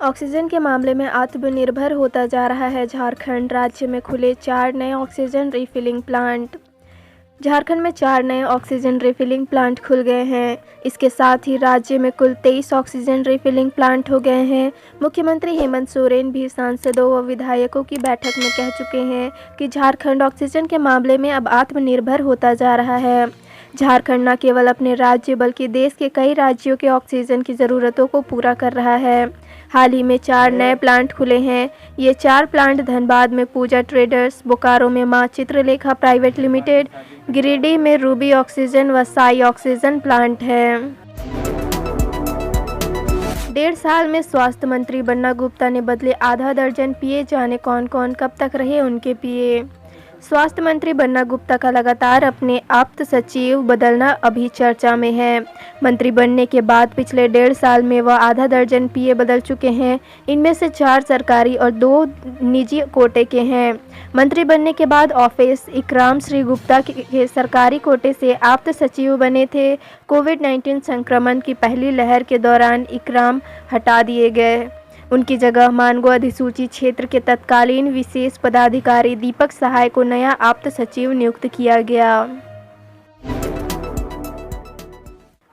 Oxygen के मामले में आत्मनिर्भर होता जा रहा है झारखंड। राज्य में खुले 4 नए ऑक्सीजन रिफिलिंग प्लांट। झारखंड में 4 नए ऑक्सीजन रिफिलिंग प्लांट खुल गए हैं। इसके साथ ही राज्य में कुल 23 ऑक्सीजन रिफिलिंग प्लांट हो गए हैं। मुख्यमंत्री हेमंत सोरेन भी सांसदों व विधायकों की बैठक में कह चुके हैं कि झारखंड ऑक्सीजन के मामले में अब आत्मनिर्भर होता जा रहा है। झारखंड न केवल अपने राज्य बल्कि देश के कई राज्यों के ऑक्सीजन की ज़रूरतों को पूरा कर रहा है। हाल ही में 4 नए प्लांट खुले हैं। ये 4 प्लांट धनबाद में पूजा ट्रेडर्स, बोकारो में मां चित्रलेखा प्राइवेट लिमिटेड, गिरिडीह में रूबी ऑक्सीजन व साई ऑक्सीजन प्लांट है। 1.5 साल में स्वास्थ्य मंत्री बन्ना गुप्ता ने बदले आधा दर्जन पीए। जाने कौन कौन कब तक रहे उनके पीए। स्वास्थ्य मंत्री बन्ना गुप्ता का लगातार अपने आप्त सचिव बदलना अभी चर्चा में है। मंत्री बनने के बाद पिछले 1.5 साल में वह आधा दर्जन पीए बदल चुके हैं। इनमें से 4 सरकारी और 2 निजी कोटे के हैं। मंत्री बनने के बाद ऑफिस इकराम श्री गुप्ता के सरकारी कोटे से आप्त सचिव बने थे। कोविड-19 संक्रमण की पहली लहर के दौरान इकराम हटा दिए गए। उनकी जगह मानगो अधिसूचित क्षेत्र के तत्कालीन विशेष पदाधिकारी दीपक सहाय को नया आप्त सचिव नियुक्त किया गया।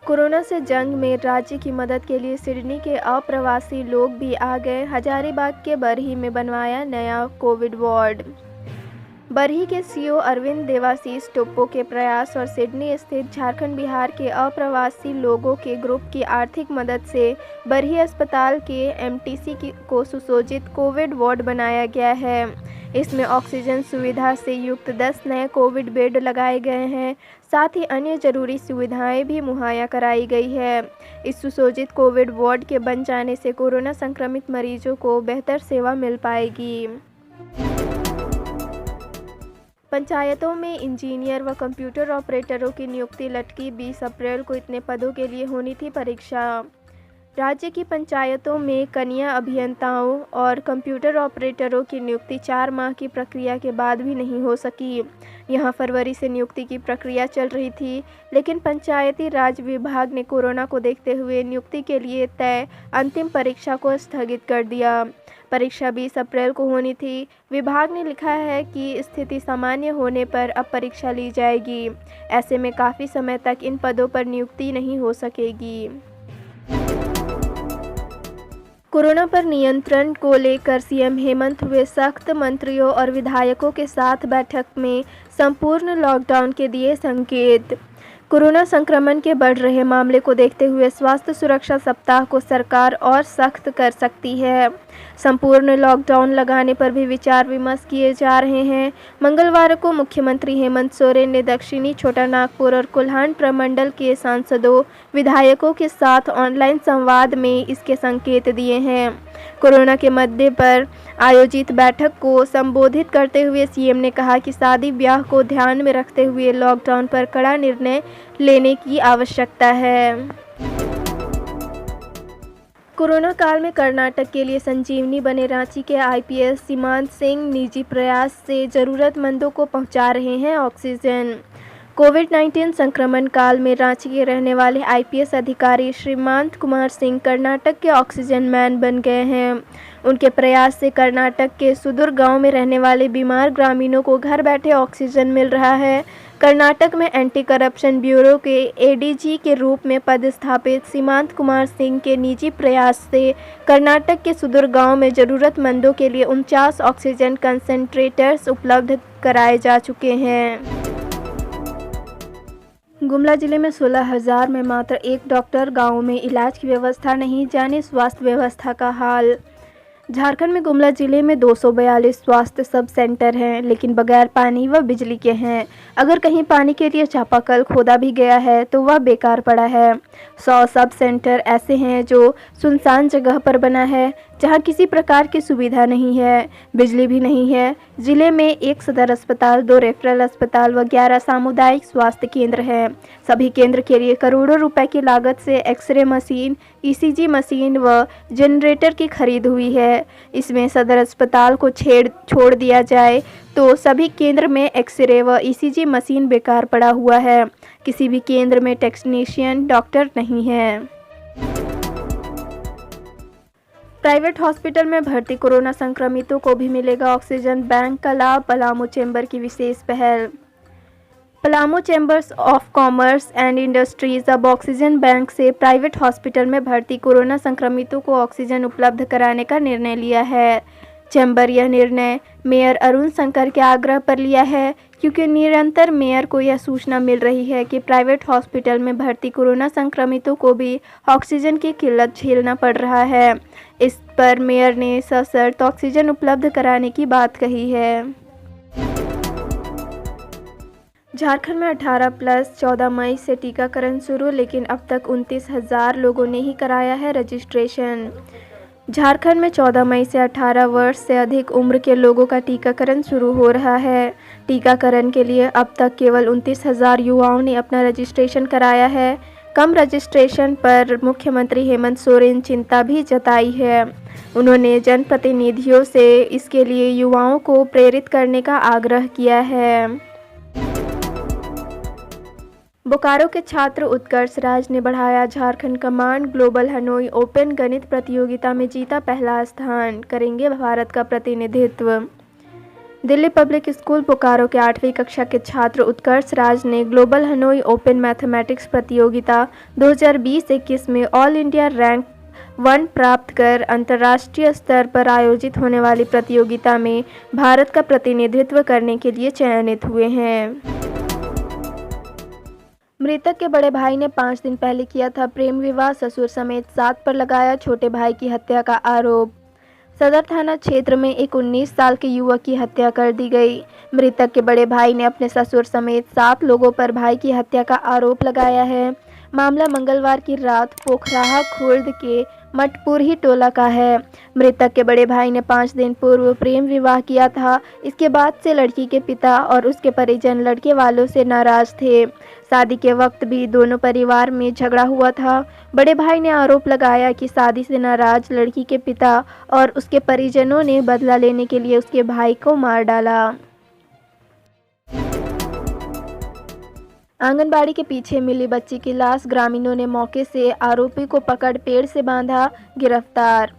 कोरोना से जंग में राज्य की मदद के लिए सिडनी के अप्रवासी लोग भी आ गए। हजारीबाग के बरही में बनवाया नया कोविड वार्ड। बरही के सीओ अरविंद देवाशीष टोप्पो के प्रयास और सिडनी स्थित झारखंड बिहार के अप्रवासी लोगों के ग्रुप की आर्थिक मदद से बरही अस्पताल के एमटीसी को सुसज्जित कोविड वार्ड बनाया गया है। इसमें ऑक्सीजन सुविधा से युक्त 10 नए कोविड बेड लगाए गए हैं। साथ ही अन्य जरूरी सुविधाएं भी मुहैया कराई गई है। इस सुसज्जित कोविड वार्ड के बन जाने से कोरोना संक्रमित मरीजों को बेहतर सेवा मिल पाएगी। पंचायतों में इंजीनियर व कंप्यूटर ऑपरेटरों की नियुक्ति लटकी। 20 अप्रैल को इतने पदों के लिए होनी थी परीक्षा। राज्य की पंचायतों में कनीय अभियंताओं और कंप्यूटर ऑपरेटरों की नियुक्ति 4 माह की प्रक्रिया के बाद भी नहीं हो सकी। यहां फरवरी से नियुक्ति की प्रक्रिया चल रही थी, लेकिन पंचायती राज विभाग ने कोरोना को देखते हुए नियुक्ति के लिए तय अंतिम परीक्षा को स्थगित कर दिया। परीक्षा 20 अप्रैल को होनी थी। विभाग ने लिखा है कि स्थिति सामान्य होने पर अब परीक्षा ली जाएगी। ऐसे में काफ़ी समय तक इन पदों पर नियुक्ति नहीं हो सकेगी। कोरोना पर नियंत्रण को लेकर सीएम हेमंत हुए सख्त। मंत्रियों और विधायकों के साथ बैठक में संपूर्ण लॉकडाउन के दिए संकेत। कोरोना संक्रमण के बढ़ रहे मामले को देखते हुए स्वास्थ्य सुरक्षा सप्ताह को सरकार और सख्त कर सकती है। संपूर्ण लॉकडाउन लगाने पर भी विचार विमर्श किए जा रहे हैं। मंगलवार को मुख्यमंत्री हेमंत सोरेन ने दक्षिणी छोटा नागपुर और कोल्हान प्रमंडल के सांसदों, विधायकों के साथ ऑनलाइन संवाद में इसके संकेत दिए हैं। कोरोना के मद्दे पर आयोजित बैठक को संबोधित करते हुए सीएम ने कहा कि शादी ब्याह को ध्यान में रखते हुए लॉकडाउन पर कड़ा निर्णय लेने की आवश्यकता है। कोरोना काल में कर्नाटक के लिए संजीवनी बने रांची के आईपीएस सीमांत सिंह निजी प्रयास से जरूरतमंदों को पहुंचा रहे हैं ऑक्सीजन। कोविड-19 संक्रमण काल में रांची के रहने वाले आईपीएस अधिकारी श्रीमांत कुमार सिंह कर्नाटक के ऑक्सीजन मैन बन गए हैं। उनके प्रयास से कर्नाटक के सुदूर गांव में रहने वाले बीमार ग्रामीणों को घर बैठे ऑक्सीजन मिल रहा है। कर्नाटक में एंटी करप्शन ब्यूरो के एडीजी के रूप में पदस्थापित सीमांत कुमार सिंह के निजी प्रयास से कर्नाटक के सुदूर गांव में ज़रूरतमंदों के लिए 49 ऑक्सीजन कंसंट्रेटर्स उपलब्ध कराए जा चुके हैं। गुमला जिले में 16,000 में मात्र 1 डॉक्टर, गाँव में इलाज की व्यवस्था नहीं। जाने स्वास्थ्य व्यवस्था का हाल। झारखंड में गुमला जिले में 242 स्वास्थ्य सब सेंटर हैं, लेकिन बगैर पानी व बिजली के हैं। अगर कहीं पानी के लिए चापाकल खोदा भी गया है तो वह बेकार पड़ा है। 100 सब सेंटर ऐसे हैं जो सुनसान जगह पर बना है, जहां किसी प्रकार की सुविधा नहीं है, बिजली भी नहीं है। जिले में 1 सदर अस्पताल, 2 रेफरल अस्पताल व 11 सामुदायिक स्वास्थ्य केंद्र हैं। सभी केंद्र के लिए करोड़ों रुपए की लागत से एक्सरे मशीन, ईसीजी मशीन व जनरेटर की खरीद हुई है। इसमें सदर अस्पताल को छोड़ दिया जाए तो सभी केंद्र में एक्सरे व ईसीजी मशीन बेकार पड़ा हुआ है। किसी भी केंद्र में टेक्नीशियन डॉक्टर नहीं है। प्राइवेट हॉस्पिटल में भर्ती कोरोना संक्रमितों को भी मिलेगा ऑक्सीजन बैंक का लाभ। पलामू चैम्बर की विशेष पहल। Palamu chambers of commerce and industries अब ऑक्सीजन बैंक से प्राइवेट हॉस्पिटल में भर्ती कोरोना संक्रमितों को ऑक्सीजन उपलब्ध कराने का निर्णय लिया है। चैम्बर यह निर्णय मेयर अरुण शंकर के आग्रह पर लिया है, क्योंकि निरंतर मेयर को यह सूचना मिल रही है कि प्राइवेट हॉस्पिटल में भर्ती कोरोना संक्रमितों को भी ऑक्सीजन की किल्लत झेलना पड़ रहा है। इस पर मेयर ने सशर्त ऑक्सीजन उपलब्ध कराने की बात कही है। झारखंड में 18 प्लस 14 मई से टीकाकरण शुरू, लेकिन अब तक 29,000 लोगों ने ही कराया है रजिस्ट्रेशन। झारखंड में 14 मई से 18 वर्ष से अधिक उम्र के लोगों का टीकाकरण शुरू हो रहा है। टीकाकरण के लिए अब तक केवल 29,000 युवाओं ने अपना रजिस्ट्रेशन कराया है। कम रजिस्ट्रेशन पर मुख्यमंत्री हेमंत सोरेन चिंता भी जताई है। उन्होंने जनप्रतिनिधियों से इसके लिए युवाओं को प्रेरित करने का आग्रह किया है। बोकारो के छात्र उत्कर्ष राज ने बढ़ाया Jharkhand command. Global Hanoi open गणित प्रतियोगिता में जीता पहला स्थान, करेंगे भारत का प्रतिनिधित्व। दिल्ली पब्लिक स्कूल बोकारो के 8वीं कक्षा के छात्र उत्कर्ष राज ने ग्लोबल हनोई ओपन मैथमेटिक्स प्रतियोगिता 2020-21 में ऑल इंडिया रैंक 1 प्राप्त कर अंतर्राष्ट्रीय स्तर पर आयोजित होने वाली प्रतियोगिता में भारत का प्रतिनिधित्व करने के लिए चयनित हुए हैं। मृतक के बड़े भाई ने 5 दिन पहले किया था प्रेम विवाह। ससुर समेत 7 पर लगाया छोटे भाई की हत्या का आरोप। सदर थाना क्षेत्र में एक 19 साल के युवक की हत्या कर दी गई। मृतक के बड़े भाई ने अपने ससुर समेत 7 लोगों पर भाई की हत्या का आरोप लगाया है। मामला मंगलवार की रात पोखराहा खुर्द के मटपुरही टोला का है। मृतक के बड़े भाई ने 5 दिन पूर्व प्रेम विवाह किया था। इसके बाद से लड़की के पिता और उसके परिजन लड़के वालों से नाराज थे। शादी के वक्त भी दोनों परिवार में झगड़ा हुआ था। बड़े भाई ने आरोप लगाया कि शादी से नाराज लड़की के पिता और उसके परिजनों ने बदला लेने के लिए उसके भाई को मार डाला। आंगनबाड़ी के पीछे मिली बच्ची की लाश, ग्रामीणों ने मौके से आरोपी को पकड़ पेड़ से बांधा, गिरफ्तार।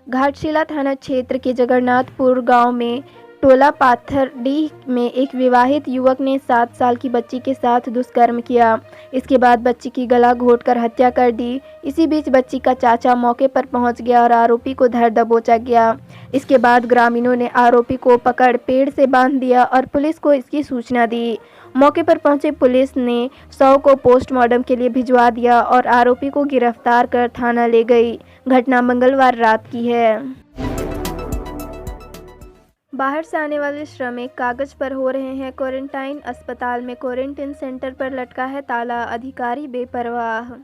घाटशिला थाना क्षेत्र के जगन्नाथपुर गांव में टोला पाथरडीह में एक विवाहित युवक ने 7 साल की बच्ची के साथ दुष्कर्म किया। इसके बाद बच्ची की गला घोंटकर हत्या कर दी। इसी बीच बच्ची का चाचा मौके पर पहुंच गया और आरोपी को धर दबोचा गया। इसके बाद ग्रामीणों ने आरोपी को पकड़ पेड़ से बांध दिया और पुलिस को इसकी सूचना दी। मौके पर पहुंची पुलिस ने शव को पोस्टमार्टम के लिए भिजवा दिया और आरोपी को गिरफ्तार कर थाना ले गई। घटना मंगलवार रात की है। बाहर से आने वाले श्रमिक कागज पर हो रहे हैं क्वारंटाइन। अस्पताल में क्वारंटाइन सेंटर पर लटका है ताला, अधिकारी बेपरवाह।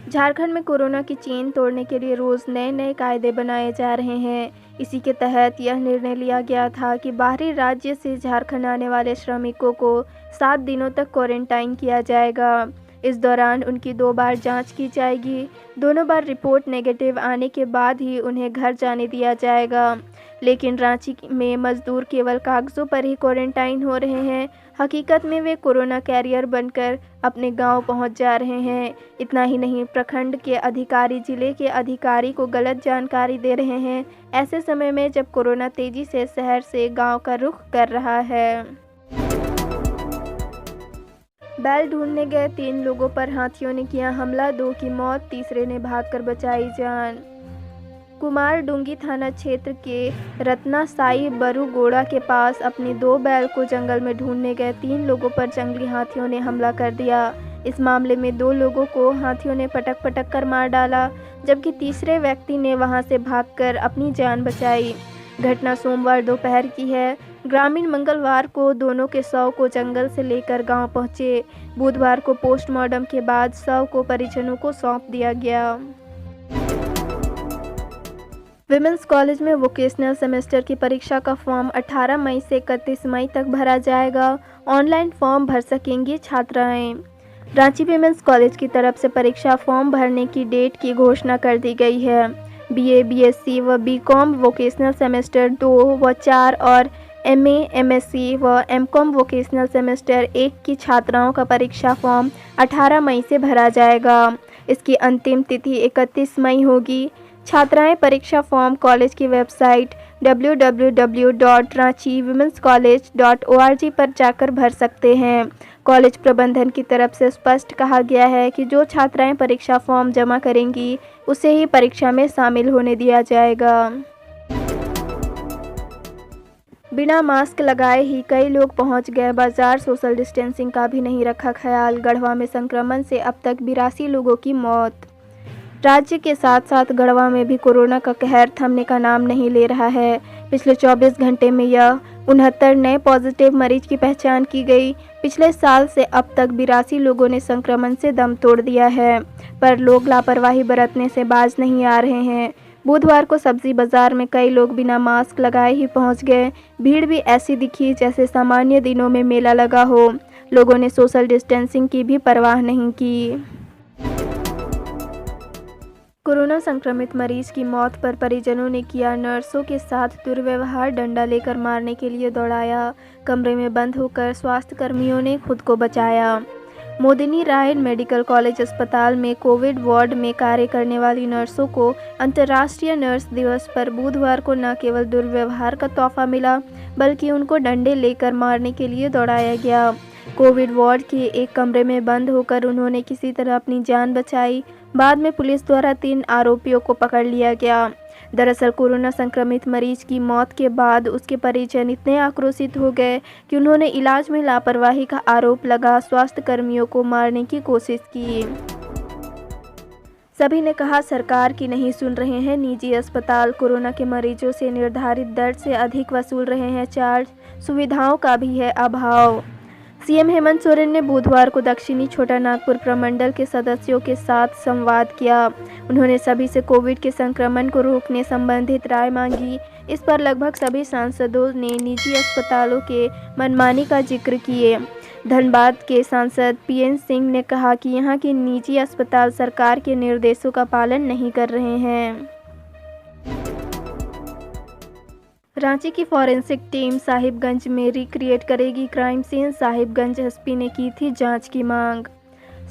झारखंड में कोरोना की चेन तोड़ने के लिए रोज नए नए कायदे बनाए जा रहे हैं। इसी के तहत यह निर्णय लिया गया था कि बाहरी राज्य से झारखंड आने वाले श्रमिकों को 7 दिनों तक क्वारंटाइन किया जाएगा। इस दौरान उनकी 2 बार जांच की जाएगी। दोनों बार रिपोर्ट नेगेटिव आने के बाद ही उन्हें घर जाने दिया जाएगा। लेकिन रांची में मजदूर केवल कागजों पर ही क्वारंटाइन हो रहे हैं। हकीकत में वे कोरोना कैरियर बनकर अपने गांव पहुंच जा रहे हैं। इतना ही नहीं, प्रखंड के अधिकारी जिले के अधिकारी को गलत जानकारी दे रहे हैं, ऐसे समय में जब कोरोना तेजी से शहर से गांव का रुख कर रहा है। बैल ढूंढने गए 3 लोगों पर हाथियों ने किया हमला, 2 की मौत, तीसरे ने भागकर बचाई जान। कुमारडुंगी थाना क्षेत्र के रत्नासाई बरूगोड़ा के पास अपने 2 बैल को जंगल में ढूंढने गए 3 लोगों पर जंगली हाथियों ने हमला कर दिया। इस मामले में 2 लोगों को हाथियों ने पटक पटक कर मार डाला, जबकि तीसरे व्यक्ति ने वहां से भागकर अपनी जान बचाई। घटना सोमवार दोपहर की है। ग्रामीण मंगलवार को दोनों के शव को जंगल से लेकर गांव पहुंचे। बुधवार को पोस्टमार्टम के बाद शव को परिजनों को सौंप दिया गया। विमेंस कॉलेज में वोकेशनल सेमेस्टर की परीक्षा का फॉर्म 18 मई से 31 मई तक भरा जाएगा। ऑनलाइन फॉर्म भर सकेंगी छात्राएं। रांची विमेंस कॉलेज की तरफ से परीक्षा फॉर्म भरने की डेट की घोषणा कर दी गई है। बीए, बीएससी व बीकॉम वोकेशनल सेमेस्टर 2 व 4 और एमए, एमएससी व एमकॉम वोकेशनल सेमेस्टर 1 की छात्राओं का परीक्षा फॉर्म 18 मई से भरा जाएगा। इसकी अंतिम तिथि 31 मई होगी। छात्राएं परीक्षा फॉर्म कॉलेज की वेबसाइट www.ranchiwomenscollege.org पर जाकर भर सकते हैं। कॉलेज प्रबंधन की तरफ से स्पष्ट कहा गया है कि जो छात्राएं परीक्षा फॉर्म जमा करेंगी उसे ही परीक्षा में शामिल होने दिया जाएगा। बिना मास्क लगाए ही कई लोग पहुंच गए बाजार, सोशल डिस्टेंसिंग का भी नहीं रखा ख्याल। गढ़वा में संक्रमण से अब तक 82 लोगों की मौत। राज्य के साथ साथ गढ़वा में भी कोरोना का कहर थमने का नाम नहीं ले रहा है। पिछले 24 घंटे में यह 69 नए पॉजिटिव मरीज की पहचान की गई। पिछले साल से अब तक 82 लोगों ने संक्रमण से दम तोड़ दिया है, पर लोग लापरवाही बरतने से बाज नहीं आ रहे हैं। बुधवार को सब्जी बाजार में कई लोग बिना मास्क लगाए ही पहुंच गए। भीड़ भी ऐसी दिखी जैसे सामान्य दिनों में मेला लगा हो। लोगों ने सोशल डिस्टेंसिंग की भी परवाह नहीं की। कोरोना संक्रमित मरीज की मौत पर परिजनों ने किया नर्सों के साथ दुर्व्यवहार, डंडा लेकर मारने के लिए दौड़ाया। कमरे में बंद होकर स्वास्थ्य कर्मियों ने खुद को बचाया। मोदिनी राय मेडिकल कॉलेज अस्पताल में कोविड वार्ड में कार्य करने वाली नर्सों को अंतर्राष्ट्रीय नर्स दिवस पर बुधवार को न केवल दुर्व्यवहार का तोहफा मिला, बल्कि उनको डंडे लेकर मारने के लिए दौड़ाया गया। कोविड वार्ड के एक कमरे में बंद होकर उन्होंने किसी तरह अपनी जान बचाई। बाद में पुलिस द्वारा 3 आरोपियों को पकड़ लिया गया। दरअसल कोरोना संक्रमित मरीज की मौत के बाद उसके परिजन इतने आक्रोशित हो गए कि उन्होंने इलाज में लापरवाही का आरोप लगा स्वास्थ्य कर्मियों को मारने की कोशिश की। सभी ने कहा सरकार की नहीं सुन रहे हैं निजी अस्पताल, कोरोना के मरीजों से निर्धारित दर से अधिक वसूल रहे हैं चार्ज, सुविधाओं का भी है अभाव। सीएम हेमंत सोरेन ने बुधवार को दक्षिणी छोटा नागपुर प्रमंडल के सदस्यों के साथ संवाद किया। उन्होंने सभी से कोविड के संक्रमण को रोकने संबंधित राय मांगी। इस पर लगभग सभी सांसदों ने निजी अस्पतालों के मनमानी का जिक्र किए। धनबाद के सांसद पीएन सिंह ने कहा कि यहां के निजी अस्पताल सरकार के निर्देशों का पालन नहीं कर रहे हैं। रांची की फॉरेंसिक टीम साहिबगंज में रिक्रिएट करेगी क्राइम सीन, साहिबगंज एसपी ने की थी जांच की मांग।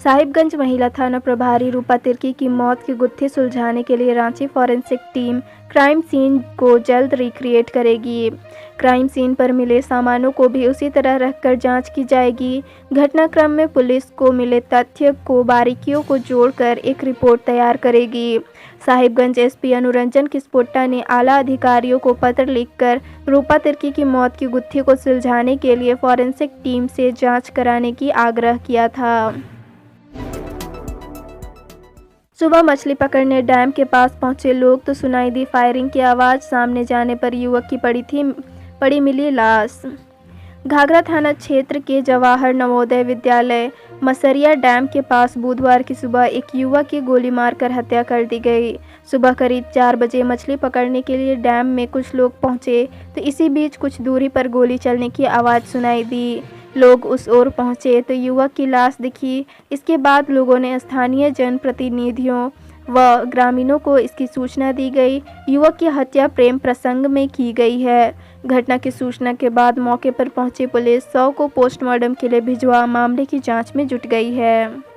साहिबगंज महिला थाना प्रभारी रूपा तिर्की की मौत की गुत्थी सुलझाने के लिए Ranchi forensic team crime scene को जल्द रिक्रिएट करेगी। क्राइम सीन पर मिले सामानों को भी उसी तरह रखकर जांच की जाएगी। घटनाक्रम में पुलिस को मिले तथ्य को बारीकियों को जोड़कर एक रिपोर्ट तैयार करेगी। साहिबगंज एसपी अनुरंजन किस्पोट्टा ने आला अधिकारियों को पत्र लिखकर रूपा तिर्की की मौत की गुत्थी को सुलझाने के लिए फॉरेंसिक टीम से जांच कराने की आग्रह किया था। सुबह मछली पकड़ने डैम के पास पहुंचे लोग तो सुनाई दी फायरिंग की आवाज़। सामने जाने पर युवक की पड़ी मिली लाश। घाघरा थाना क्षेत्र के जवाहर नवोदय विद्यालय मसरिया डैम के पास बुधवार की सुबह एक युवक की गोली मारकर हत्या कर दी गई। सुबह करीब 4 बजे मछली पकड़ने के लिए डैम में कुछ लोग पहुंचे तो इसी बीच कुछ दूरी पर गोली चलने की आवाज़ सुनाई दी। लोग उस ओर पहुंचे तो युवक की लाश दिखी। इसके बाद लोगों ने स्थानीय जनप्रतिनिधियों व ग्रामीणों को इसकी सूचना दी गई। युवक की हत्या प्रेम प्रसंग में की गई है। घटना की सूचना के बाद मौके पर पहुंची पुलिस 100 को पोस्टमार्टम के लिए भिजवा मामले की जांच में जुट गई है।